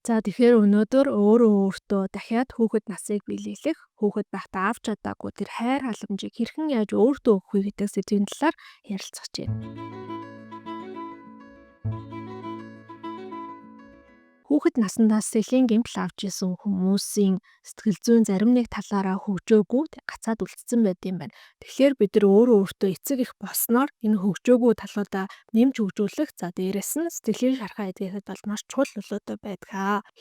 За тэгэхээр өнөөдөр өөрөө өөртөө дахиад хүүхэд насыг биелүүлэх, хүүхэд байхдаа авч чадаагүй тэр хайр халамжийг хэрхэн яаж өөртөө өгөх вэ гэдэг сэдвийн талаар ярилцах гэж байна. Хүүхэд насндаа сэлийн гэмтэл авч исэн хүмүүсийн сэтгэл зүйн зарим нэг талаараа хөгжөөгүй гацаад үлдсэн байт юм байна. Тэгэхээр бид нар өөрөө өөртөө эцэг их болсноор энэ хөгжөөгүй талуудаа нэмж хөгжүүлэх, за дээрэс нь сэтгэлийн шархаа эдгэхэд бол маш чухал нөлөөтэй байдаг.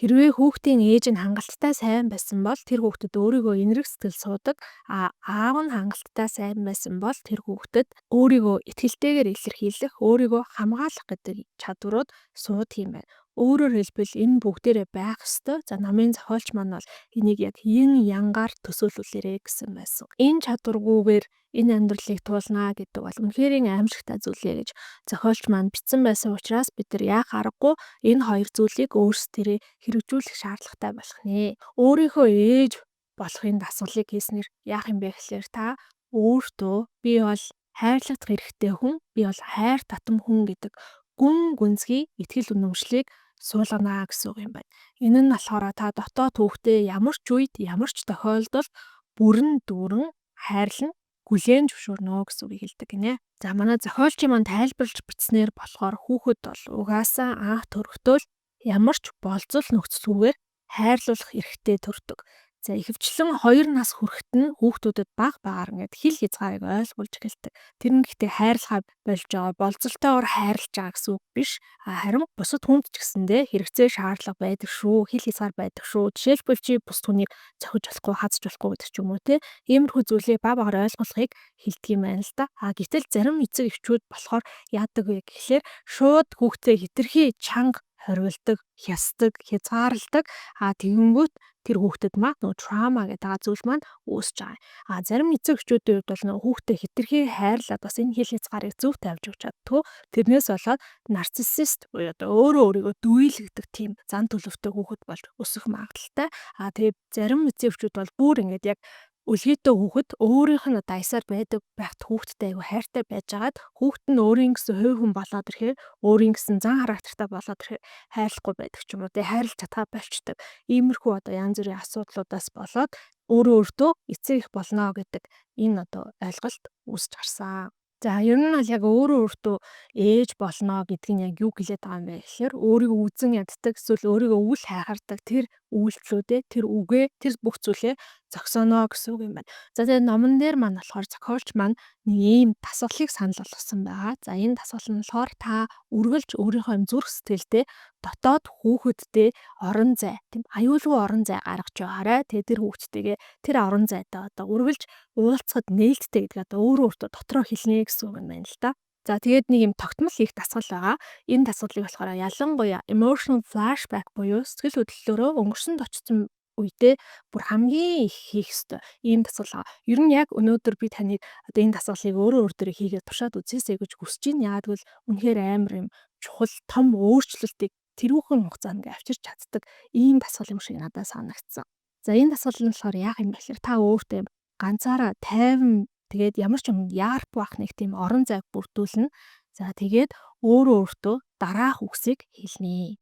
Хэрвээ хүүхдийн ээж нь хангалттай сайн байсан бол тэр хүүхдэд өөрийгөө инэрх сэтгэл суудаг, аав нь хангалттай сайн байсан бол тэр хүүхдэд өөрийгөө итгэлтэйгээр илэрхийлэх, өөрийгөө хамгаалах гэдэг чадварууд сууд юм байна. Өөрөөр хэлбэл энэ бүгдээрээ байх ёстой. За намын зохиолч маань бол энийг яг yin yang-аар төсөөлүүлээрэ гэсэн байсан. Энэ чадваргүйгээр энэ амьдралыг туулнаа гэдэг бол үнэхээр аимшигтай зүйлээ гэж зохиолч маань бичсэн байсан учраас бид нар яах аргагүй энэ хоёр зүйлийг өөрсдөө хэрэгжүүлэх шаардлагатай болох нэ. Өөрийнхөө ээж болохын дасгалыг хийснээр яах юм бэ гэхээр та өөртөө би бол хайрлах хэрэгтэй хүн, би бол хайр татам хүн гэдэг гүн гүнзгий итгэл үнэмшлийг суулгана гэсэн үг юм байна. Энэ нь болохоор та дотоод хүүхдээ ямар ч үед, ямар ч тохиолдолд бүрэн дүүрэн хайрлан хүлээн зөвшөөрнө гэсэн үг хэлдэг гинэ. За манай зохиолчийн маань тайлбарлаж бичснээр болохоор хүүхэд бол угаасаа анх төрөхдөө ямар ч болзол нөхцөлгүйгээр хайрлуулах эрхтэй төрдөг. За ихэвчлэн 2 нас хүрэхэд нь хүүхдүүдэд баг багаар ингээд хил хязгаарыг ойлгуулж эхэлдэг. Тэр нь гэхдээ хайрлахаа болж байгаа, болзолтойгоор хайрлаж байгаа гэсэн үг биш. Харин бусад хүнд ч гэсэндээ хэрэгцээ шаардлага байдаг шүү, хил хязгаар байдаг шүү. Жишээлбэл чи бус хүнийг зохиж болохгүй, хазж болохгүй гэдэг ч юм уу те. Иймэрхүү зүйлийг баг багаар ойлгуулахыг хэлдэг юм байна л да. Гэтэл зарим эцэг эхчүүд болохоор яадаг вэ гэхлээр шууд хүүхдээ хитрхи чанга хориулдаг, хясдаг, хязгаарладаг. Тэгэнгүүт тэр хүүхдэд маань нөгөө траума гэдэг зүйл маань үүсэж байгаа. Зарим эцэг эхчүүдийн хувьд бол нөгөө хүүхдээ хитрхи хайрлаад бас энэ хил хязгаарыг зөв тавьж өгч чаддгүй. Тэрнээс болоод нарциссист буюу өөрөө өөрийгөө дүүйлэгдэг тийм зан төлөвтэй хүүхэд болж өсөх магадлалтай. Тэгээд зарим эцэг эхчүүд бол бүр ингээд яг үлгийтэй хүүхэд өөрийнх нь дайсаар байдаг байхад хүүхдтэй айгүй хайртай байжгаад хүүхэд нь өөрийн гэсэн хувь хүн болоод ирэхээр өөрийн гэсэн зан характертай болоод ирэхээр хайрлахгүй байдаг ч юм уу тэ хайрлах чадхаа болчдөг. Иймэрхүү янз бүрийн асуудлуудаас болоод өөртөө эцэг их болно гэдэг энэ ойлголт үүсч гарсан. За ер нь бол яг өөртөө ээж болно гэдэг нь яг юу гэлээд байгаа юм бэ гэхээр өөрийгөө үзэн яддаг эсвэл өөрийгөө үл хайхардаг тэр үйлдэлүүдээ тэр үгээ тэр бүх зүйлээ зогсооно гэсэн үг юм байна. За тэгээ номон дээр маань болохоор зохиолч маань нэг ийм дасгалыг санал болгосон байгаа. За энэ дасгал нь болохоор та үргэлж өөрийнхөө зүрх сэтгэлдээ дотоод хүүхэдтэй орон зай, тийм аюулгүй орон зай гаргаж байгаарай. Тэгээ тэр хүүхдтэйгээ тэр орон зайтай үргэлж уулзахад нээлттэй гэдэг өөртөө дотроо хэлнэ гэсэн үг юм байна л да. За тэгээд нэг юм тогтмол их дасгал байгаа. Энэ дасгалыг болохоор ялангуяа emotional flashback буюу сэтгэл хөдлөлөөрөө өнгөрсөнд очсон үедээ бүр хамгийн их хийх ёстой ийм дасгал байгаа. Ер нь яг өнөөдөр би таныг энэ дасгалыг өөр дээр хийгээд туршаад үзээсэй гэж хүсэж байна. Яг л үнэхээр амар юм чухал том өөрчлөлтийг тэрүүхэн хугацаанд авчирч чаддаг ийм дасгал юм шиг надад санагдсан. За энэ дасгал нь болохоор яах юм бэ гэхээр та өөртөө ганцаараа тайван тэгээд ямар ч юм яарп бах нэг тийм орон зайг бүрдүүлнэ. За тэгээд өөртөө дараах үгсийг хэлнэ.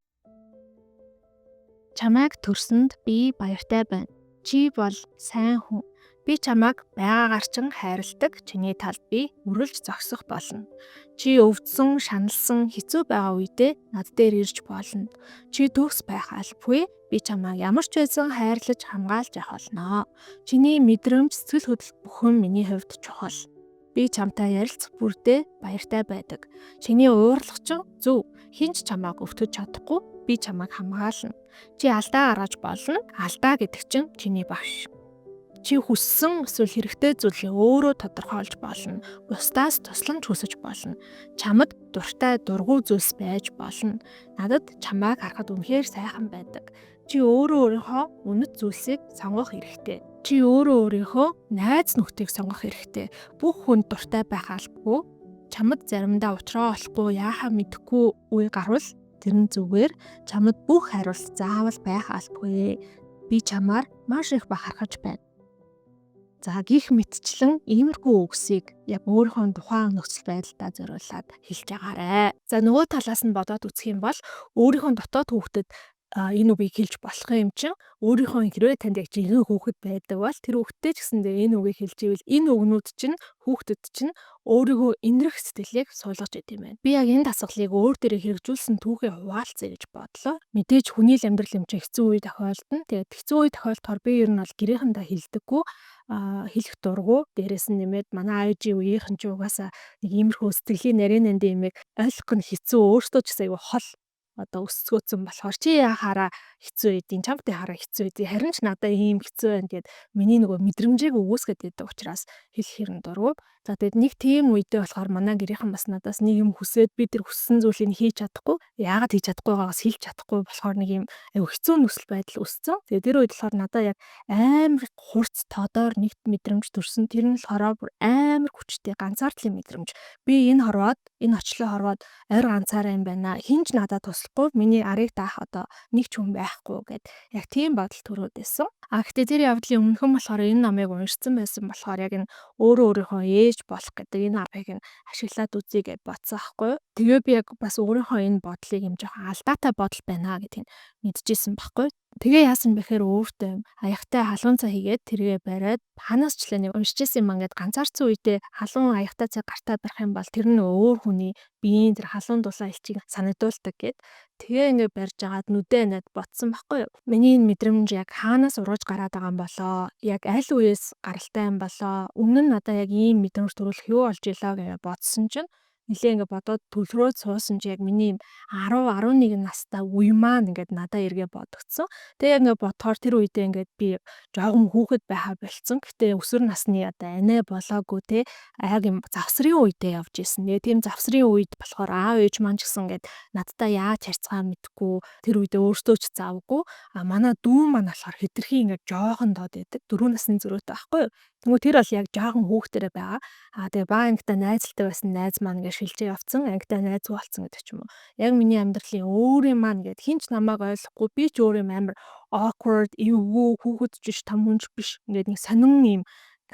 Чамайг төрсөнд би баяртай байна. Чи бол сайн хүн. Би чамайг байгаагаар чин хайрладаг. Чиний талд би үргэлж зогсох болно. Чи өвдсөн, шаналсан, хэцүү байгаа үедээ над дээр ирж болно. Чи төгс байх албагүй. Би чамайг ямар ч байсан хайрлаж хамгаалж явах болно. Чиний мэдрэмж, сэтгэл хөдлөл бүхэн миний хувьд чухал. Би чамтай ярилцах бүрдээ баяртай байдаг. Чиний уурлагч зөв. Хинч чамайг өвтөж чадахгүй. Би чамайг хамгаална. Чи алдаа гаргаж болно. Алдаа гэдэг чинь чиний багш. Чи хүссэн эсвэл хэрэгтэй зүйлээ өөрөө тодорхойлж болно. Бусдаас тусламж хүсэж болно. Чамд дуртай дургүй зүйлс байж болно. Надад чамайг харахад үнэхээр сайхан байдаг. Чи өөрийнхөө үнэт зүйлсийг сонгох хэрэгтэй. Чи өөрийнхөө найз нөхдийг сонгох хэрэгтэй. Бүх хүнд дуртай байх албагүй. Чамд заримдаа уучраа олохгүй, яахаа мэдэхгүй үе гарвал тэр нь зүгээр. Чамд бүх хариулт заавал байх албагүй. Би чамаар маш их бахархаж байна. За гих мэтчлэн иймэрхүү үгсийг яг өөрийнхөө тухайн нөхцөл байдалтай зориулаад хэлж байгаарэ. За нөгөө талаас нь бодоод үзэх юм бол өөрийнхөө дотоод хүүхдэд энэ үгийг хэлж болох юм чинь өөрийнхөө хэрвээ танд яг жинхэнэ хүүхэд байдаг бол тэр хүүхэдтэй ч гэсэндээ энэ үгийг хэлж ивэл энэ үгнүүд чинь хүүхдэд чинь өөрийгөө инэрх сэтгэлийг суулгаж идэв юм байна. Би яг энэ дасгалыг өөр дээрээ хэрэгжүүлсэн түүхээ хуваалцъя гэж бодлоо. Мэдээж хүний л амьдрал юм чинь хэцүү үе тохиолдно. Тэгээд хэцүү үе тохиолдохоор би ер нь бол гэрээхэндээ хэлдэггүй хэлэх дурггүй. Дээрээс нь нэмээд манай ээжийн үеийнхэн ч угаасаа нэг иймэрхүү сэтгэлийн нарийнанд юмыг ойлгох нь хэцүү. Өөртөө ч гэсэн айгүй хол өсгөөцөн болохоор чи яхаараа хэцүү эдийн чамтай хараа хэцүү эдийн харин ч надад ийм хэцүү байна гэд миний нөгөө мэдрэмжийг өгөөсгöd байдаг учраас хэлэх хэрэг дургу. За тэгэд нэг тийм үедээ болохоор манай гэрийнхэн бас надаас нэг юм хүсээд би тэр хүссэн зүйлийг хийж чадахгүй. Яагаад хийж чадахгүй байгаагаас хэлж чадахгүй болохоор нэг юм аюу хэцүү нөхцөл байдал үүссэн. Тэгээд тэр үед болохоор надад яг амар хурц тодоор нэгт мэдрэмж төрсөн. Тэр нь болохоор бүр амар хүчтэй ганцаардлын мэдрэмж. Би энэ хорвоод энэ очлоо хорвоод ойр ганцаараа юм байна. Хинч надад туслахгүй. Миний арыг даах нэг ч хүн байхгүй гэд яг тийм бодол төрөөд байсан. Гэхдээ тэр явдлын өмнөхөн болохоор энэ намайг уншсан байсан болохоор яг энэ өөрийнхөө ээж болох гэдэг энэ аргыг нь ашиглаад үзье гэж бодсон аахгүй. Тэгээ би яг бас өөрийнхөө энэ бодлыг юм жоохон алдаатай бодол байна гэдгийг мэдчихсэн байхгүй. Тэгээ яасан бэхээр өөртөө аягтай халуун цай хийгээд тэргээ бариад ханаас ч л нэг уншижсэн юм ингээд ганцаарцсан үедээ халуун аягтай цай гартаа барих юм бол тэр нь өөр хүний биеийн тэр халуун дулаан элчийг санагдуулдаг гэд. Тэгээ ингээд барьж агаад нүдээ над ботсон байхгүй юу. Миний энэ мэдрэмж яг хаанаас ургаж гараад байгаа юм болоо. Яг аль үеэс гаралтай юм болоо. Өмнө нь надаа яг ийм мэдрэмж төрүүлэх юу болж илаа гэж бодсон чинь нилээ ингээд бодоод төлрөөд суусан чи яг миний 10 11 настай үе маань ингээд надаа эргээ бодогдсон. Тэгээ ингээд бодохоор тэр үедээ ингээд би жоохон хүүхэд байхаа болцсон. Гэтэ өсвөр насны анаа болоогүй те яг юм завсрын үедээ явж исэн. Тэгээ тийм завсрын үед болохоор аав ээж маань ч гэсэн ингээд надтай яаж харьцгаа мэдгүй тэр үедээ өөртөө ч заавгүй. Манай дүү маань болохоор хэтэрхий ингээд жоохон доод байдаг. 4 насны зөрүүтэй байхгүй юу. Тэгмээ тэр бол яг жоохон хүүхдэрээ байгаа. Тэгээ баа ангитай найзалтай байсан найз маань ингээд шилжээ явцсан, ангитай найзгүй болсон гэдэг ч юм уу. Яг миний амьдралын өөрийн маань гэд хинч намайг ойлгохгүй би ч өөр юм амар awkward, эвгүй хүүхэд ч том хүн ч биш. Ингээд нэг сонин юм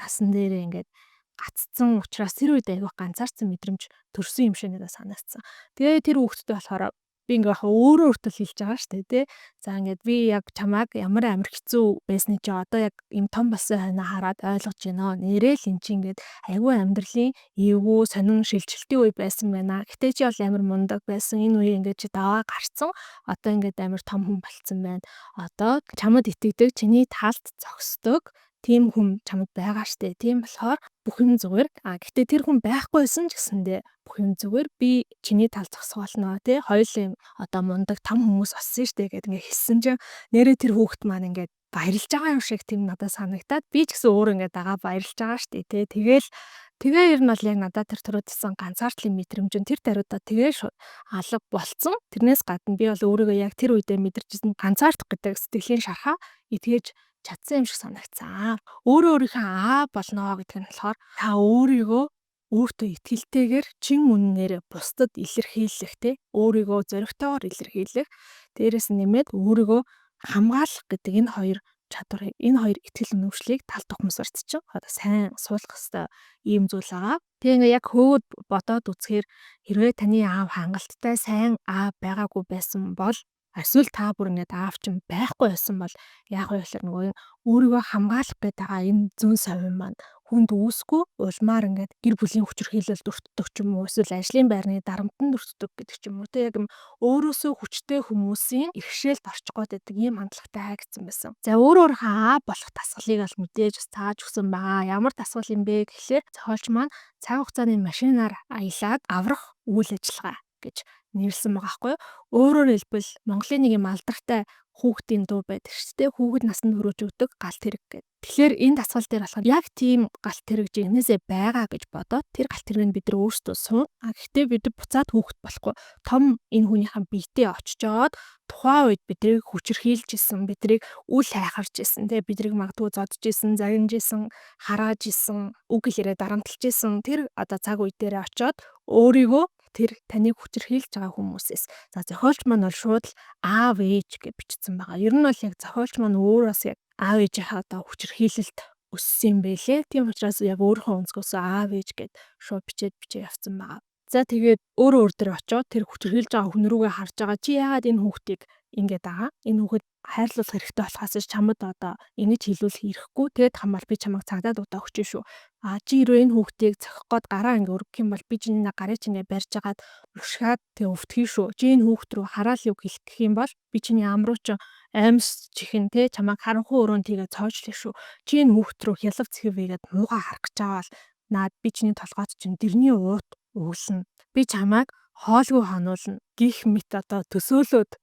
насан дээрээ ингээд гаццсан учраас тэр үед айгүй ганцаарцсан мэдрэмж төрсөн юм шиг надад санагдсан. Тэгээ тэр хүүхэдтэй болохоор би ингээ өөрөө өөртөө хэлж байгаа шүү дээ тий. За ингээд би яг чамайг ямар амар хэцүү байсны чи одоо яг юм том болсон хойно хараад ойлгож байна. Нэрэл эн чинь ингээд айгүй амьдралын эвгүй сонин шилжилтийн үе байсан байна. Гэтэ чи бол амар мундаг байсан. Энэ үе ингээд чи даваа гарцсан. Одоо ингээд амар том хүн болцсон байна. Одоо чамд итгэдэг, чиний талд зогсдог тийм хүн чамд байгаа штэ. Тийм болохоор бүх юм зүгээр. Гэхдээ тэр хүн байхгүйсэн ч гэсэндээ бүх юм зүгээр. Би чиний тал зогсох болно тий. Хоёулаа одоо мундаг том хүмүүс болсон штэ гэд ингээ хэлсэн чинь нэрээ тэр хүүхэд маань ингээд баярлж байгаа юм шиг тийм надад санагтаад би ч гэсэн өөр ингээд дагаа баярлж байгаа штэ тий. Тэгээ ер нь бол яг надад тэр төрөөдсөн ганцаардлын мэдрэмж нь тэр даруйдаа тэгээ алга болцсон. Тэрнээс гадна би бол өөрийгөө яг тэр үедээ мэдэрчсэн ганцаардах гэдэг сэтгэлийн шархаа этгэж чадсан юм шиг санагцсан. Өөрийнхөө аа болно гэдэг нь болохоор та өөрийгөө өөртөө итгэлтэйгээр чин үннээр бусдад илэрхийлэх те өөрийгөө зоригтойгоор илэрхийлэх дээрэс нь нэмээд өөрийгөө хамгаалах гэдэг энэ хоёр чадварыг энэ хоёр итгэл үнэмшлийг тал тухамсарт чинь одоо сайн суулгах хэрэгтэй ийм зүйл байгаа. Тэгээ ингээ яг хөөд бодоод үзэхээр хэрвээ таны аав хангалттай сайн аав байгаагүй байсан бол эсвэл та бүр ингээд аав чинь байхгүй байсан бол яах вэ гэхээр нөгөө өөрийгөө хамгаалах гэдэг байгаа энэ зүүн совин маань хүнд үүсгүй улмаар ингээд гэр бүлийн хүчирхийлэлд өртдөг ч юм уу эсвэл ажлын байрны дарамтанд өртдөг гэдэг ч юм уу те яг юм өөрөөсөө хүчтэй хүмүүсийн иргэшээлд орчих гээд байдаг ийм хандлагатай хайгдсан байсан. За өөрөөр хаа болох дасгалыг аль мэдээж бас цааж өгсөн байгаа. Ямар дасгал юм бэ гэхлээр зохиолч маань цаг хугацааны машинаар аялаад аврах үйл ажиллагаа гэж нэрлсэн байгаа байхгүй юу. Өөрөөр хэлбэл Монголын нэг юм алдартай хүүхдийн дуу байдаг шүү дээ. Хүүхэд насанд хүрэж өгдөг галт хэрэг гэдэг. Тэгэхээр энэ дасгал дээр болохоор яг тийм галт хэрэг жигнэсээ байгаа гэж бодоод тэр галт хэргийг бид нар өөрсдөө суун. Гэхдээ бид буцаад хүүхэд болохгүй. Том энэ хүнийхэн биетээ очиж жоод тухайн үед бидрийг хүчирхийлж исэн, бидрийг үл хайхарж исэн, тэгээ бидрийг магадгүй зодж исэн, загинж исэн, харааж исэн, үг хэлээрээ дарамтлж исэн. Тэр одоо цаг үе дээр очоод өөрийгөө тэр таныг хүчирхийлж байгаа хүмүүсээс. За зохиолч маань бол шууд л аав ээж гэж бичсэн байгаа. Ер нь бол яг зохиолч маань өөрөөс яг аав ээжийнхаа одоо хүчирхийлэлд өссөн юм байлээ. Тийм учраас яг өөрийнхөө өнцгөөс аав ээж гэд шууд бичээ явцсан байгаа. За тэгээд өөрөө өөр дээр очиод тэр хүчирхийлж байгаа хүн рүүгээ харж байгаа чи яагаад энэ хүүхдийг ингээд байгаа. Энэ хүүхэд хайрлуулах хэрэгтэй болохоос чамд одоо ингэж хэлүүлэх ирэхгүй. Тэгээд хамбал би чамайг цагдаад удаа өгч шүү. Чи ирөө энэ хүүхдийг зохих гээд гараа ингээ өргөх юм бол би чиний гарыг ингээ барьж агаад уршгаад тэгээ өвтгий шүү. Чи энэ хүүхд рүү хараал юу хэлэх юм бол би чиний ам руу ч аймс чихэн те чамайг харанхуй өрөөнд тийгээ цоожлээ шүү. Чи энэ хүүхд рүү хялав цэвээгээд муугаа харах гэж байгаа бол наад би чиний толгойд чинь дэрний уут өгүүлнэ. Би чамайг хоолгүй хануулна. Гих мэт одоо төсөөлөд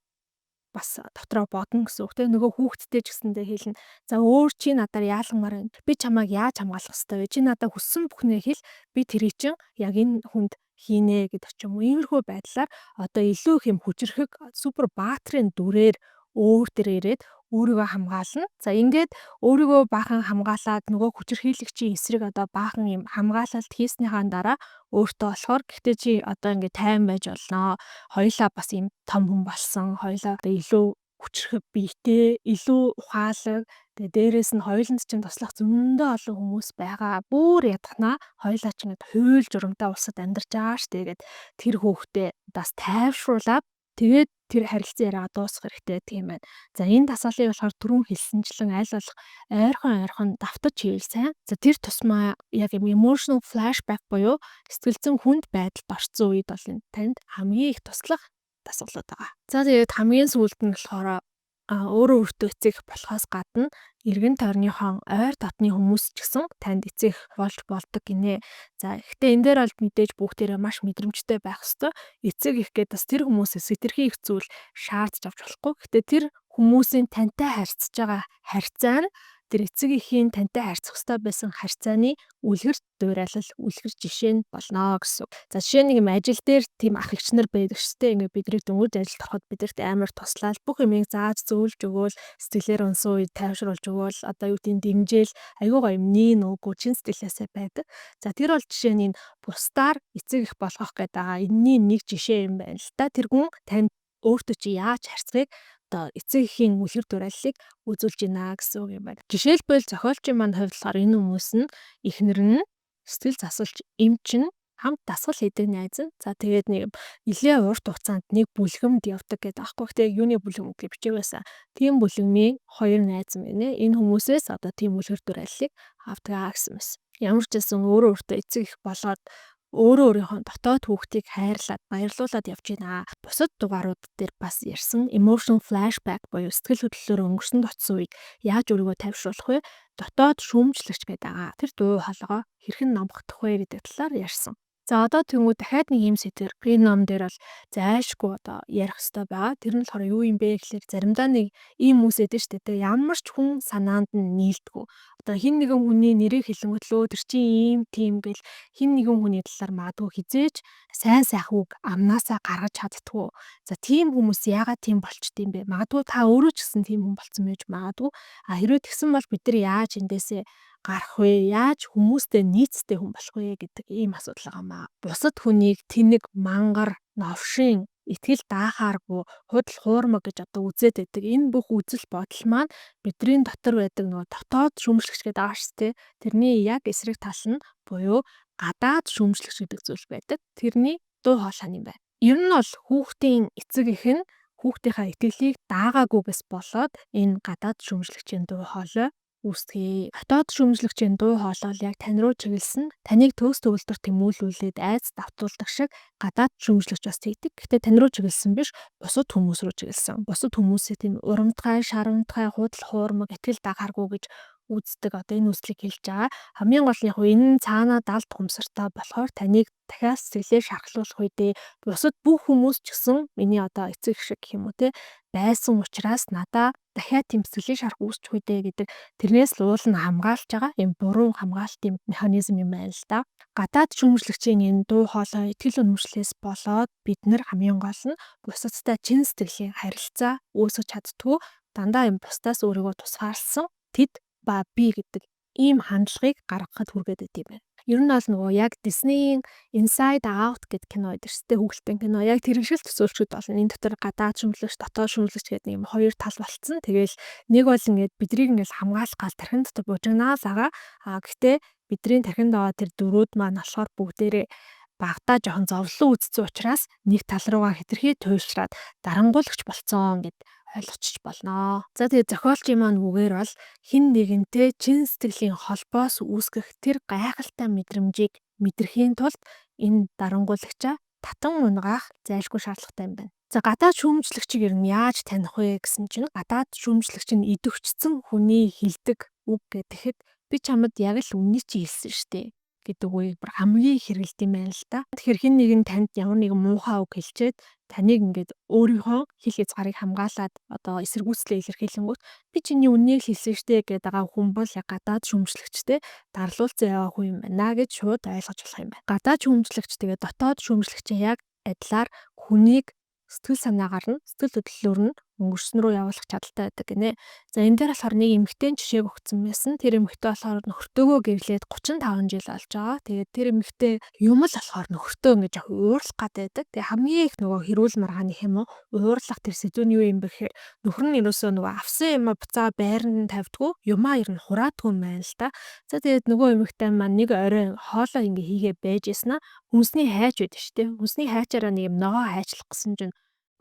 бас дотроо бодно гэсэн үг те нөгөө хүүхдтэй ч гэсэндээ хэлнэ. За өөр чи надаар яалгамаар байна. Би чамайг яаж хамгаалах хэвээр вэ? Чи надад хүссэн бүхнээ хэл. Би тэрий чин яг энэ хүнд хийнэ гэдэг ч юм уу. Иймэрхүү байдлаар одоо илүү их юм хүчрэхэг супер баатрын дүрээр өөр төр ирээд өөрийгөө хамгаална. За ингээд өөрийгөө баахан хамгаалаад нөгөө хүчирхийлэгчийн эсрэг одоо баахан юм хамгаалалт хийснийхаа дараа өөртөө болохоор гэхдээ чи одоо ингээд тайван байж болно. Хоёлаа бас юм том хүн болсон. Хоёлаа одоо илүү хүчрэх биетэй, илүү ухаалаг. Тэгээ дээрэс нь хоёуланд чинь туслах зөндөө олон хүмүүс байгаа. Бүр ядахнаа хоёлаа чинь ингээд хууль журамтай улсад амьдарч байгаа штэ гэгээд тэр хүүхдээ бас тайвшруулаад тэгээд тэр харилцан яриагаа дуусгах хэрэгтэй тийм байна. За энэ тасалыг болохоор түрүүн хэлсэнчлэн аль болох ойрхон давтаж хийвэл сайн. За тэр тусмаа яг юм emotional flashback буюу сэтгэл зүйн хүнд байдалд орсон үед бол энэ танд хамгийн их туслах дасгалууд байгаа. За тэгээд хамгийн сүүлд нь болохоор өөрөө өөртөө эцэг болохоос гадна эргэн тойрныхон ойр дотны хүмүүс ч гэсэн танд эцэг болж болдог гинэ. За гэхдээ энэ дээр бол мэдээж бүгдээрээ маш мэдрэмжтэй байх ёстой. Эцэг их гэдэг бас тэр хүмүүсээс хэтэрхий их зүйл шаардж авч болохгүй. Гэхдээ тэр хүмүүсийн тантай харьцаж байгаа харьцаа нь тэр эцэг эхийн тантай харьцах ёстой байсан харьцааны үлгэр дуурайлал, үлгэр жишээ нь болно гэсэн. За жишээ нэг юм ажил дээр тийм ах эгч нар байдаг шүү дээ. Ингээ бидний дөнгөж ажилд ороход бидэрт амар туслаад бүх юмыг зааж зөвлөж өгөөл, сэтгэлээр унсан үед тайвшруулж өгөөл, одоо юу гэдэг дэмжээл, аюу гоо юм нийн үгүй чин сэтгэлээсээ байдаг. За тэр бол жишээ нь бусдаар эцэг их болгох гэдэг байгаа. Энэний нэг жишээ юм байна л та. Тэргүүн танд өөртөө чи яаж харьцахыг одоо эцэг эхийн үлгэр дуурайллыг үзүүлж байна гэсэн үг юм байна. Жишээлбэл зохиолчийн маань хувьд болохоор энэ хүмүүс нь эхнэр нь сэтгэл засалж эмч нь хамт дасгал хийдэг найз нь. За тэгээд нэг нэлээ урт хугацаанд нэг бүлгэмд явдаг гэдэг аахгүй. Гэтэ юуны бүлгэм гэж бичээвэсэн. Тийм бүлгэмийн хоёр найз юм байна. Энэ хүмүүсээс одоо тийм үлгэр дуурайллыг авдаг гэсэн мэс. Ямар ч байсан өөртөө эцэг их болоод өөрийнхөө дотоод хүүхдийг хайрлаад баярлуулад явж байна. Бусад дугаарууд дээр бас ярьсан emotional flashback буюу сэтгэл хөдлөлөөр өнгөрсөн утсан үед яаж өөрийгөө тайвшруулах вэ? Дотоод шүүмжлэгч гэдэг байгаа. Тэр дуу хоолойгоо хэрхэн номгохдох вэ гэдэг талаар ярьсан. За одоо тэгвэл дахиад нэг юм сэдвэр энэ ном дээр бол зайлшгүй одоо ярих хэрэгтэй байгаа. Тэр нь болохоор юу юм бэ гэхэлэр заримдаа нэг ийм хүмүүс эдэн штэ тэ ямар ч хүн санаанд нь нийлдэггүй. Одоо хин нэгэн хүний нэрийг хэлэнгөтлөө тэр чинь ийм тийм гэл хин нэгэн хүний талаар магадгүй хизээж сайн сайхан үг амнаасаа гаргаж чаддгүй. За тийм хүмүүс яагаад тийм болчт юм бэ? Магадгүй та өөрөө ч гэсэн тийм хүн болсон байж магадгүй. Хэрвээ тэгсэн бол бид нар яаж эндээсээ гарах вэ? Яаж хүмүүстэй нийцтэй хүн болох вэ гэдэг ийм асуудал байгаамаа. Бусад хүнийг тэнэг, мангар, новшин, итгэл даахааргүй, худал хуурмаг гэж одоо үзээд байдаг. Энэ бүх үзэл бодол маань бидний дотор байдаг нөгөө дотоод шүүмжлэгч гэдэг байгаа шүү дээ. Тэрний яг эсрэг тал нь буюу гадаад шүүмжлэгч гэдэг зүйл байдаг. Тэрний дуу хоолой юм байна. Ер нь бол хүүхдийн эцэг эх нь хүүхдийнхаа итгэлийг даагаагүйгээс болоод энэ гадаад шүүмжлэгчийн дуу хоолой үүсгэе. Дотоод шүүмжлэгчийн дуу хоолой яг тань руу чиглэсэн, таныг төгс төгөлдөр тэмүүлүүлээд айц давтуулдаг шиг гадаад шүүмжлэгч бас тэгдэг. Гэхдээ тань руу чиглэсэн биш, бусад хүмүүс рүү чиглэсэн. Бусад хүмүүсээ тийм урамтгай, шарамтгай, худал хуурмаг, итгэл дагааргүй гэж үздэг. Одоо энэ үслийг хэлж байгаа. Хамгийн гол нь яг энэ цаанаа далд хумсартай болохоор таныг дахиад сэтгэлээр шархлуулах үедээ бусад бүх хүмүүс ч гэсэн миний одоо эцэг шиг гэх юм уу те байсан учраас надаа дахиад тийм сэтгэлийн шарх үүсчих үедээ гэдэг тэрнээс л уул нь хамгаалж байгаа юм буруу хамгаалтын механизм юм байна л да. Гадаад шүүмжлэгчийн энэ дуу хоолой итгэл үнэмшлээс болоод бид нар хамгийн гол нь бусадтай чин сэтгэлийн харилцаа үүсгэж чаддгүй дандаа юм бусдаас өөрийгөө тусгаарлсан тэд ба би гэдэг ийм хандлагыг гаргахад хүргээд байт юм байна. Ер нь бол нөгөө яг Disney-ийн Inside Out гэдэг кино байдаг шүү дээ, хүүхдийн кино. Яг тэр шиг л төсөөлчүүд болно. Энэ дотор гадаад шүүмжлэгч, дотоод шүүмжлэгч гэдэг нэг хоёр тал болцсон. Тэгээл нэг бол ингээд бидрийг ингээд хамгаалах гал тархин дотор бужигнаал байгаа. Гэхдээ бидний тархинд байгаа тэр дөрүүд маань болохоор бүгдээрээ багтаа жоохон зовлон үзсэн учраас нэг тал руугаа хэтэрхий туйлшраад дарангуулагч болцсон гэд ойлгочих болно. За тэгээд зохиолчийн маань үгээр бол хэн нэгэнтэй чин сэтгэлийн холбоос үүсгэх тэр гайхалтай мэдрэмжийг мэдрэхийн тулд энэ дарангуулагчаа татан унгаах зайлшгүй шаардлагатай юм байна. За гадаад шүүмжлэгчийг ер нь яаж таних вэ гэсэн чинь гадаад шүүмжлэгч нь идэвхжсэн хүний хэлдэг үг гэхэд би чамд яг л үннийг чи хэлсэн штэ гэдэг үгийг бүр хамгийн хэрэгэлт юм байна л да. Тэгэхээр хэн нэгэн танд ямар нэгэн муухай үг хэлчихэд таныг ингээд өөрийнхөө хэл хязгаарыг хамгаалаад одоо эсэргүүцлээ илэрхийлэнгүүт би чиний үннийг хэлсэн штэ гэдэг байгаа хүн бол яг гадаад шүүмжлэгчтэй дарлуулсан яваа хүн юм байна гэж шууд ойлгож болох юм байна. Гадаад шүүмжлэгч тэгээ дотоод шүүмжлэгчээ яг адилаар хүнийг сэтгэл санаагаар нь сэтгэл хөдлөлөөр нь өнгөрсөн рүү явуулах чадaltaй байдаг гинэ. За энэ дээр болохоор нэг эмэгтэйн жишээг өгсөн байсан. Тэр эмэгтэй болохоор нөхөртөөгөө гэрлээд 35 жил болж байгаа. Тэгээд тэр эмэгтэй юм л болохоор нөхөртөө ингэж яг уурлах гад байдаг. Тэгээд хамгийн их нөгөө хэрүүл маргааны хэм үү уурлах тэр сэдвүүн юу юм бэ гэхээр нөхөр нь ерөөсөө нөгөө авсан юм буцаа байранд нь тавьдгүй юмаа ер нь хураадгүй юм байна л та. За тэгээд нөгөө эмэгтэй маань нэг орой хоолоо ингээ хийгээ байж яснаа хүнсний хайч байдаг шүү дээ. Хүнсний хайчаараа нэг юм ногоо хайчлах гэсэн чинь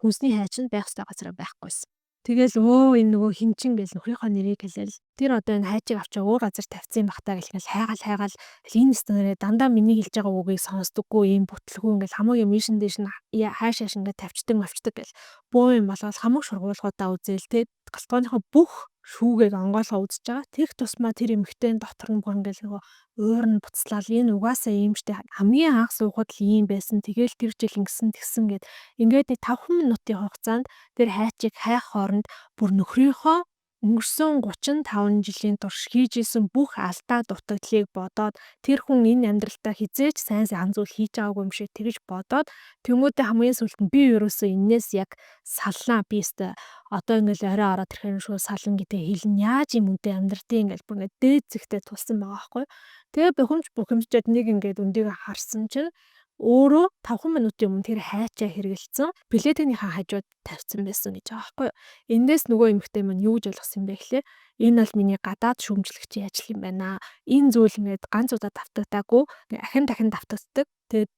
хүнсний хайч нь байх ёстой газараа байхгүйсэн. Тэгэл энэ нөгөө хинчин гэл нөхрийнхөө нэрийг хэлээл тэр одоо энэ хайчийг авчаа өөр газар тавьсан бахтаа гэл хайгаал энэ стонороо дандаа миний хэлж байгаа үгийг сонсдоггүй ийм бүтлгүй ингээл хамаагийн мишин дэш нь хаашааш ингээд тавьчдаг гэл бөө юм болоод хамаг шургуулгуудаа үзээл те галкооныхоо бүх шүүгийг онгойлгоо үзэж байгаа. Тэрх тусмаа тэр эмэгтэй дотор нь бүр ингээл нөгөө уур нь буцлал энэ угаасаа ийм штэ хамгийн анх суухад л ийм байсан. Тэгэл тэр жил ингэсэн тэгсэн гэд ингээд 5 минутын хугацаанд тэр хайчийг хайх хооронд бүр нөхрийнхөө өнгөрсөн 35 жилийн турш хийж исэн бүх алдаа дутагдлыг бодоод тэр хүн энэ амьдралдаа хизээч сайн зүйл хийж байгаагүй юм шиг тэгж бодоод тэмүүтэ хамгийн сүлд нь би ерөөсөө энээс яг салнаа би өстө одоо ингээл орой ороод ирэхээр шүү сална гэдэг хэлэн яаж юм үнтэй амьдрдیں۔ Ингээл бүр ингээд дээд зэгтээ тулсан байгаа байхгүй. Тэгээ бухимдчихэд нэг ингээд үндийг харсан чинь өөрөө 5 минутын өмнө тэр хайчаа хэрэгэлсэн билетийнхаа хажууд тавьсан байсан гэж байгаа байхгүй юу. Эндээс нөгөө эмэгтэй маань юу гэж ойлгосон юм бэ гэхлээр энэ бол миний гадаад шүүмжлэгчийн ажил юм байна. Энэ зүйл ингээд ганц удаа давтагдаагүй дахин давтагддаг. Тэгээд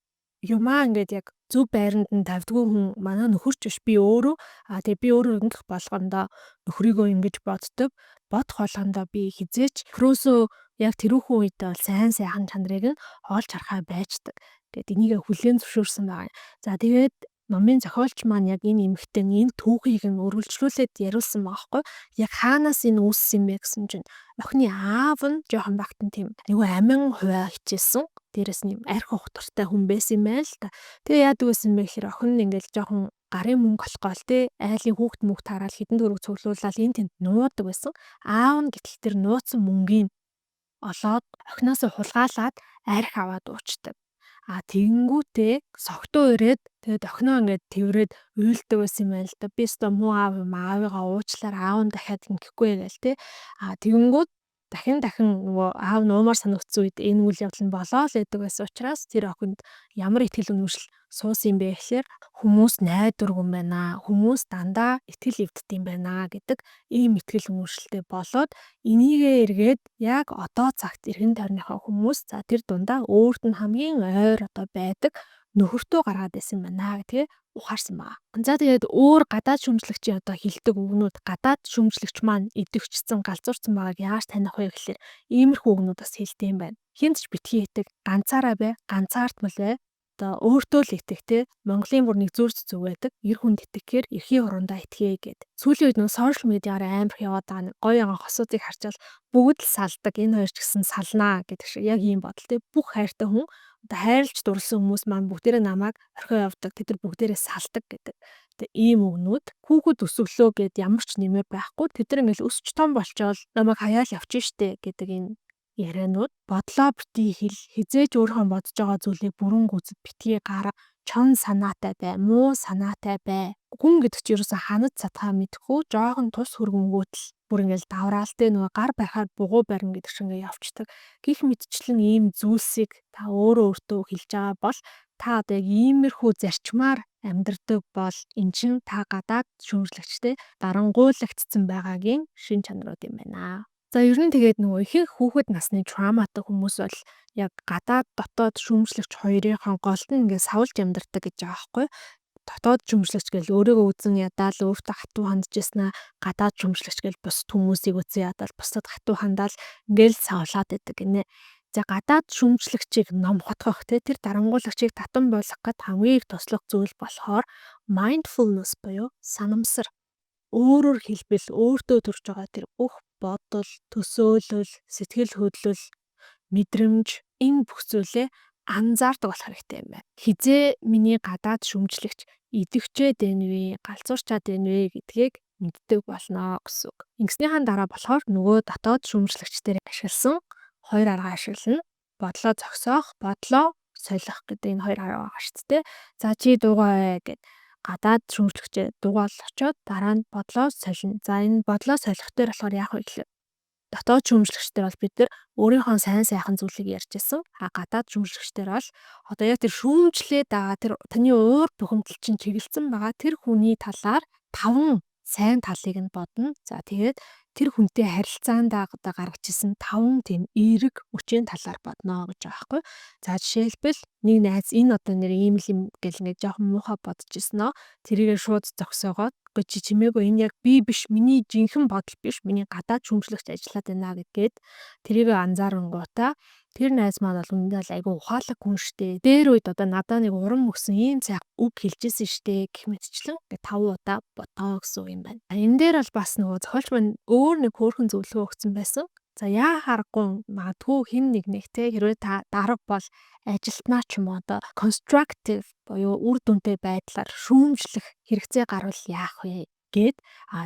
юмаа ингээд яг зөв байранд нь тавьдгүй хүн манай нөхөрч биш би өөрөө тэгээ би өөрөө ингэх болгондоо нөхрийгөө ингэж боддог. Бодох болгондоо би хизээч нөхрөөсөө яг тэрүүхэн үедээ бол сайн сайхан чанарыг нь олж харахаа байждаг. Тэгээд энийг хүлээн зөвшөөрсөн байгаа. За тэгээд номын зохиолч маань яг энэ эмэгтэй энэ түүхийг нь өргөлжлүүлээд яриулсан байгаа хгүй. Яг хаанаас энэ үүссэн бэ гэсэн чинь охины аав нь жоохон багтан тийм нөгөө амин хуваа хичээсэн. Дээрээс нь арх ухтартай хүн байсан юм байна л та. Тэгээ яадаг байсан бэ гэхээр охин нь ингээл жоохон гарын мөнгө олохгоол те айлын хүүхд мөнгө таарал хідэн төгрөг цуглуулаад энэ тэнд нуудаг байсан. Аав нь гэтэл тэр нууцсан мөнгийг олоод охиноосоо хулгаалаад арх аваад уучдаг. Тэгэнгүүтээ согтуу ирээд тэгээд охиноо ингээд тэрврээд уйлдаг байсан юм байна л да. Би өстө муу аав юм аавыгаа уучлаар аав нь дахиад ингэхгүй гээл те. Тэгэнгүүт дахин нөгөө аав нуумаар санагдсан үед энэ үйл явдал нь болоо л байдаг байсан учраас тэр охинд ямар ихтгэл үнэмшил суусан юм бэ гэхээр хүмүүс найдваргүй юм байна. Хүмүүс дандаа итгэл эвддэг юм байна гэдэг ийм итгэл үнэмшилтэй болоод энийгээ эргээд яг одоо цагт эргэн тойрныхоо хүмүүс за тэр дундаа өөрт нь хамгийн ойр одоо байдаг нөхөртөө гаргаад байсан байна гэдгээ ухаарсан байна. За тэгээд өөр гадаад шүүмжлэгчийн одоо хилдэг үгнүүд гадаад шүүмжлэгч маань идэвхжсэн галзуурсан байгааг яаж таних вэ гэхээр иймэрхүү үгнүүд бас хэлдэг юм байна. Хинт ч битгий итэг ганцаараа бай, ганцаардмал бай. Одоо өөртөө л итгэх те Монголын бүр нэг зүрх зүг байдаг. Эр хүнд итгэхээр эрхийн хуруундаа итгэе гэд. Сүүлийн үед нэг сошиал медиаар амар яваад байгаа нэг гоё хосуудыг харчаал бүгд л салдаг. Энэ хоёр ч гэсэн салнаа гэдэг шиг яг ийм бодол те бүх хайртай хүн одоо хайрлж дурлсан хүмүүс маань бүгдээрээ намайг орхио явдаг. Тэд нар бүгдээрээ салдаг гэдэг. Тэгээ ийм үгнүүд хүүхэд өсөглөө гэд ямар ч нэмэр байхгүй. Тэд нар ингээл өсч том болчоод намайг хаяал явчих штэ гэдэг энэ ярианууд бодлоо битгий хэл хизээж өөрхөн бодож байгаа зүйлийг бүрэн гүйцэд битгий гарга чон санаатай бай муу санаатай бай хүн гэдэг чи ерөөсө ханад цатгаа мэдхгүй жоохон тус хөргөнгөөт л бүр ингээл давраалтай нөгөө гар барихаар бугуу барина гэдэг шиг ингээ явцдаг гих мэдчлэн ийм зүйлсийг та өөртөө хэлж байгаа бол та одоо яг иймэрхүү зарчмаар амьдрдаг бол эн чин та гадаад шүүмжлэгчтэй дарангуйлагдсан байгаагийн шин чанарууд юм байна. За ер нь тэгээд нөгөө ихэнх хүүхэд насны травматай хүмүүс бол яг гадаад дотоод шүүмжлэгч хоёрын голд нь ингээд савлж амьдардаг гэж байгаа байхгүй. дотоод шүүмжлэгч гэл өөрийгөө үзэн ядаал өөртөө хатуу хандж яснаа гадаад шүүмжлэгч гэл бусад хүмүүсийг үзэн ядаал бусад хатуу хандаал ингээл савлаад байдаг гинэ. За гадаад шүүмжлэгчийг номхотгох тэр дарангуулагчийг татан болгох гэд хамгийн их туслах зүйл болохоор mindfulness буюу санамсар. Өөрөөр хэлбэл өөртөө төрж байгаа тэр бүх бодол, төсөөлөл, сэтгэл хөдлөл, мэдрэмж энэ бүх зүйлээ анзаардаг болох хэрэгтэй юм байна. Хизээ миний гадаад шүүмжлэгч идэвчээд байна вэ, галзуурчаад байна вэ гэдгийг мэддэг болно гэсэн үг. Ингэснийхаа дараа болохоор нөгөө дотоод шүүмжлэгчдэр ашигласан хоёр арга ашиглана. Бодлоо зогсоох, бодлоо солих гэдэг энэ хоёр арга байгаа шүү дээ. За чи дуугаа гэд гадаад шүүмжлэгчээ дуугаал очоод дараа нь бодлоо солино. За энэ бодлоо солих дээр болохоор яах вэ гэхээр дотоод шүүмжлэгчдэр бол бид нар өөрийнхөө сайн сайхан зүйлийг ярьж байсан. Гадаад шүүмжлэгчдэр бол одоо яг тэр шүүмжлээд байгаа тэр таны уур бухимдал чинь чиглэлсэн байгаа тэр хүний талаар 5 сайн талыг нь бодно. За тэгээд тэр хүнтэй харилцаандаа одоо гаргаж исэн 5 тийм эерэг хүчийн талаар бодно гэж байгаа байхгүй. За жишээлбэл нэг найз энэ одоо нэр ийм л юм гэл ингээд жоохон муухай бодож ирсэн нөө. Тэрийгээ шууд зогсоогоод үгүй чи чимээгүй энэ яг би биш, миний жинхэнэ бодол биш, миний гадаад шүүмжлэгч ажиллаад байна гэдгээд тэрийгээ анзаарангуудаа тэр найз маань бол үндэ л айгүй ухаалаг хүн штэ. Дээр үед одоо надаа нэг урам өгсөн ийм цаг үг хэлжсэн штэ гэх мэтчлэн ингээд 5 удаа бодоо гэсэн юм байна. Энэ дээр бол бас нөгөө зохиолч маань өөр нэг хөөрхөн зөвлөгөө өгсөн байсан. За яа харахгүй магадгүй хин нэг те хэрвээ та дарга бол ажилтнаа ч юм уу одоо constructive буюу үр дүнтэй байдлаар шүүмжлэх хэрэгцээ гарвал яах вэ гэд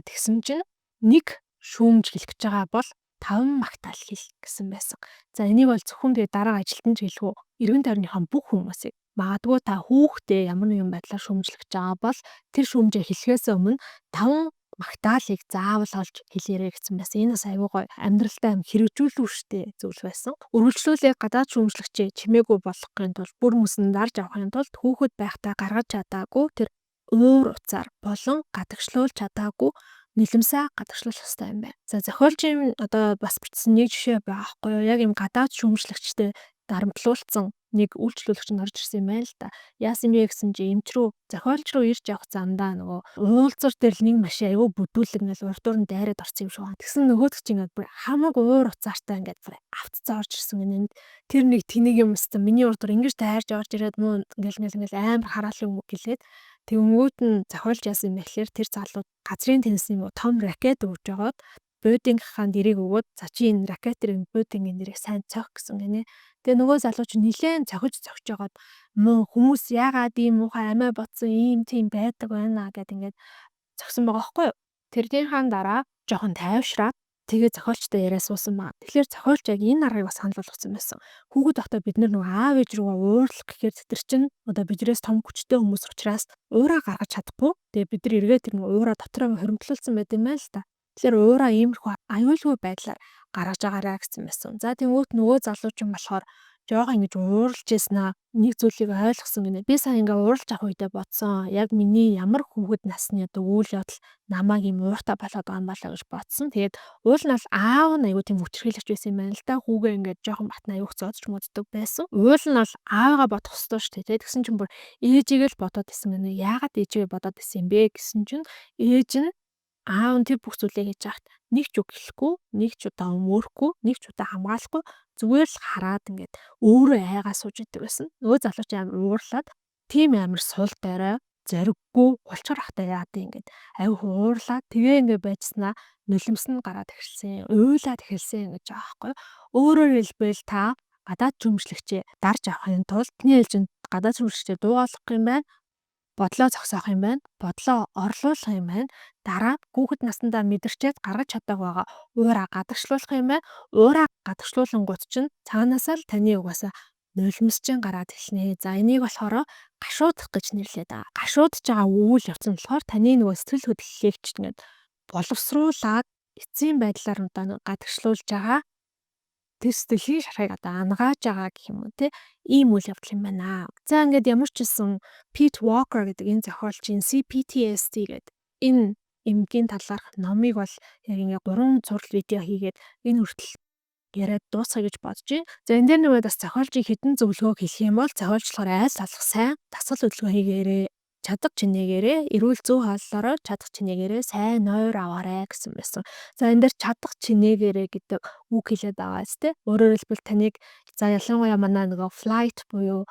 тэгсэн чинь нэг шүүмж хэлэх гэж байгаа бол 5 магтаал хэл гэсэн байсан. За энийг бол зөвхөн тэгээ дарга ажилтан ч хэлгүй эргэн тойрныхон бүх хүмүүсийг магадгүй та хүүхдээ ямар нэгэн байдлаар шүүмжлэх гэж байгаа бол тэр шүүмжээ хэлэхээс өмнө 5 магтаалыг заавал олж хэлээрэй гэсэн байсан. Энэ бас аюу гой амьдралдаа хэрэгжүүлэх үүштэй зүйл байсан. Үргэлжлүүлээ гадаад шүүмжлэгчээ чимээгүй болгохын тулд бүр мөсөн дарж авахын тулд хүүхэд байхдаа гаргаж чадаагүй тэр уур уцаар болон гадагшлуулж чадаагүй нэлэмсээ гадагшлуулах хэрэгтэй юм байна. За зохиолчийн одоо бас бичсэн нэг жишээ байгаа байхгүй юу? Яг юм гадаад шүүмжлэгчтэй дарамтлуулсан нэг үйлчлүүлэгч нь орж ирсэн юм байна л да. Яасан бэ гэсэн чи эмч рүү зохиолч руу ирж явах замдаа нөгөө уулзар дээр л нэг машин аягүй бүдүүлэг ингээл урдуур нь дайраад орсон юм шиг байна. Тэгсэн нөгөөд чи ингээд бүр хамаг уур уцаартай ингээд бүр автцаа орж ирсэн гэнэ. Тэр нэг тэнэг юм өстө миний урдуур ингэж дайрж орж ирээд мөн ингээл амар хараалын үг гэлээд тэгмүүд нь зохиолч яасан юм бэ гэхээр тэр залуу газрын теннисийн том ракет өгж жагаад буудинг хаан дэрийг өгөөд за чи энэ ракетын буудингийн нэрийг сайн цох гэсэн гинэ. Тэгээ нөгөө залуу чи нилээн цохиж жагаад мөн хүмүүс яагаад ийм муухай амиа бодсон ийм тийм байдаг байна гэд ингээд зогсон байгаа байхгүй юу. Тэрнийхэн дараа жоохон тайвшраад тэгээ зохиолчтой яриа суусан маа. Тэгэхээр зохиолч яг энэ аргыг бас санал болгосон байсан. Хүүхэд байхдаа бид нар нөгөө аав ээж рүүгээ уурлах гэхээр тэр чинь одоо биднээс том хүчтэй хүмүүс учраас уураа гаргаж чадахгүй. Тэгээ бид нар эргээд тэр нөгөө уураа дотроо хоримтлуулсан байт юм байна л та. Тэгэхээр уураа иймэрхүү аюулгүй байдлаар гаргаж агаараа гэсэн байсан. За тэгвэл нөгөө залуучин болохоор жоохон ингэж ууралж яснаа нэг зүйлийг ойлгосон гинэ. Би сая ингээ ууралж авах үедээ бодсон. Яг миний ямар хүүхэд насны одоо үйл явдал намайг юм ууртаа болоод байгаа юм болоо гэж бодсон. Тэгээд уул нь бол аав нь аягүй тийм хүчрхийлэгч байсан юм байна л да. Хүүгээ ингээ жоохон батна аягүй зоодч моддог байсан. Уул нь бол аавгаа бодох ёстой шүү дээ. Тэгсэн чинь бүр ээжигээ л бодоод исэн гинэ. Яагаад ээжигээ бодоод исэн юм бэ гэсэн чинь ээж нь аав нь тэр бүх зүйлээ хийж хахад нэг ч үг хэлэхгүй, нэг ч удаа өмөрөхгүй, нэг ч удаа хамгаалахгүй зүгээр л хараад ингээд өөрөө айгаа сууж идэг байсан. Нөгөө залууч амар уурлаад тийм амар сул дээрээ зориггүй улчаар ахтай яад ингээд аяг уурлаад тэгээ ингээд байжснаа нулимс нь гараад эхэлсэн. Уйлаад эхэлсэн гэж байгаа байхгүй. Өөрөөр хэлбэл та гадаад шүүмжлэгчээ дарж авахын тулд таны ээлжинд гадаад шүүмжлэгчээ дуугаалгах юм байна. Бодлоо зогсоох юм байна. Бодлоо орлуулах юм байна. Дараа хүүхэд насндаа мэдэрчээд гаргаж чадаагүй байгаа уураа гадагшлуулах юм байна. Уураа гадагшлуулангууд чинь цаанаасаа л таны угаасаа нулимсчин гараад хэлнэ. За энийг болохоор гашуудах гэж нэрлэдэг байгаа. Гашуудж байгаа үйл явц нь болохоор таны нөгөө сэтгэл хөдлөлийг ч ингээд боловсруулаад эцсийн байдлаар одоо гадагшлуулж байгаа тэр сэтгэлийн шархыг одоо ангааж байгаа гэх юм уу те ийм үйл явдал юм байна. За ингээд ямар ч хэлсэн Pete Walker гэдэг энэ зохиолчийн CPTSD гэдэг энэ эмгийн талаарх номыг бол яг ингээд 3 сурал видео хийгээд энэ хүртэл яриад дуусгая гэж бодож байна. За энэ дээр нөгөө бас зохиолчийн хідэн зөвлөгөөг хэлэх юм бол зохиолчлохоор айл салах сайн дасгал хөдөлгөөн хийгээрэй. чадах чинээгээрээ эрүүл зүй хооллороо чадах чинээгээрээ сайн нойр аваарай гэсэн байсан. За энэ дээр чадах чинээгээрээ гэдэг үг хэлээд байгаа зү. Өөрөөр хэлбэл таныг за ялангуяа манай нөгөө flight буюу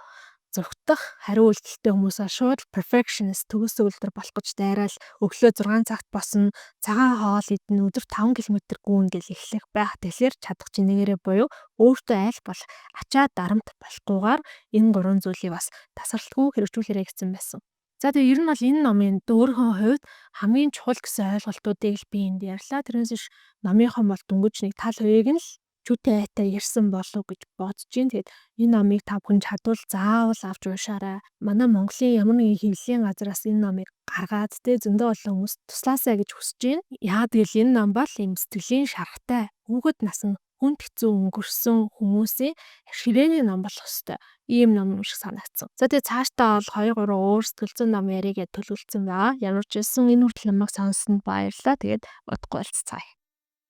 зургатах хариу үйлдэлтэй хүмүүсээ шууд perfectionist төгс өгөлдөр болох гэж дайраал өглөө 6 цагт босно, цагаан хоол идэнэ, өдөр 5 км гүйн гэж эхлэх байх. Тэгэхээр чадах чинээгээрээ буюу өөртөө аль болох ачаа дарамт болохгүйгээр энэ гурван зүйлийг бас тасралтгүй хэрэгжүүлээрэй гэсэн байсан. За тэгээ ер нь бол энэ номын өөрийнхөө хувьд хамгийн чухал гэсэн ойлголтуудыг л би энд ярьлаа. Тэрнээс биш номынхон бол дөнгөж нэг тал хувийг нь л чүтэ айта ярьсан болов гэж бодож байна. Тэгээд энэ номыг та бүхэн чадвал заавал авч уншаарай. Манай Монголын ямар нэгэн хэвлэлийн газраас энэ номыг гаргаад тэ зөндөө олон хүмүүс туслаасай гэж хүсэж байна. Яагаад гэвэл энэ ном бол юм сэтгэлийн шаргатай хүүхэд насны хүнд хэцүү өнгөрсөн хүмүүсийн ширээний ном болох хэвээр ийм ном шиг санагдсан. За тэгээ цаашдаа бол 2 3 өөр сэтгэл зүйн ном яриагээ төлөвлөсөн байгаа. Ямар ч байсан энэ хүртэл намайг сонссонд баярлалаа. Тэгээд удахгүй уулзцаая.